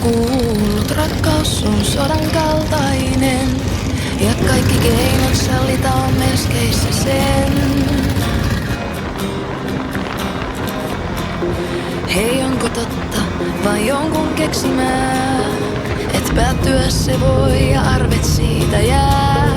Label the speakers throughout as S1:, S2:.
S1: kuullut, rakkaus on sodan kaltainen. Ja kaikki keinot sallita on meskeissä sen. Hei, onko totta vai jonkun keksimää, et päättyä se voi ja arvet siitä jää.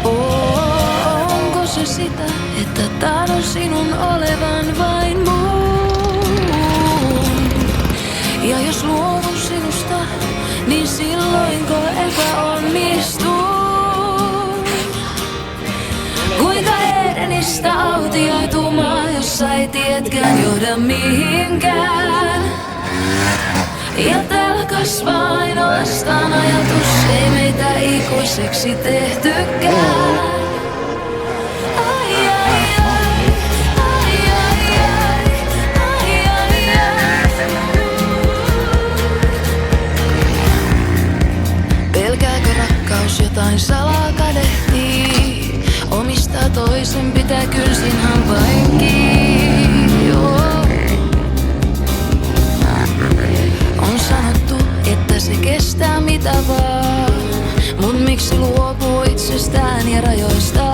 S1: Onko se sitä, että tahdon sinun olevan vain muun? Ja jos luovun sinusta, niin silloinko epäonnistun? Kuinka Edenistä autioitumaan, jos ei tietkään johda mihinkään? Ja täällä kasvaa ainoastaan ajatus, ei meitä ikuiseksi tehtykään. Ai, ai, ai, ai, ai, ai, ai, ai. Pelkääkö rakkaus jotain salaa kadehtii? Omistaa toisen, pitää kynsin hampain kiinni. On sanottu, että se kestää mitä vaan, mut miksi luopuu itsestään ja rajoistaan?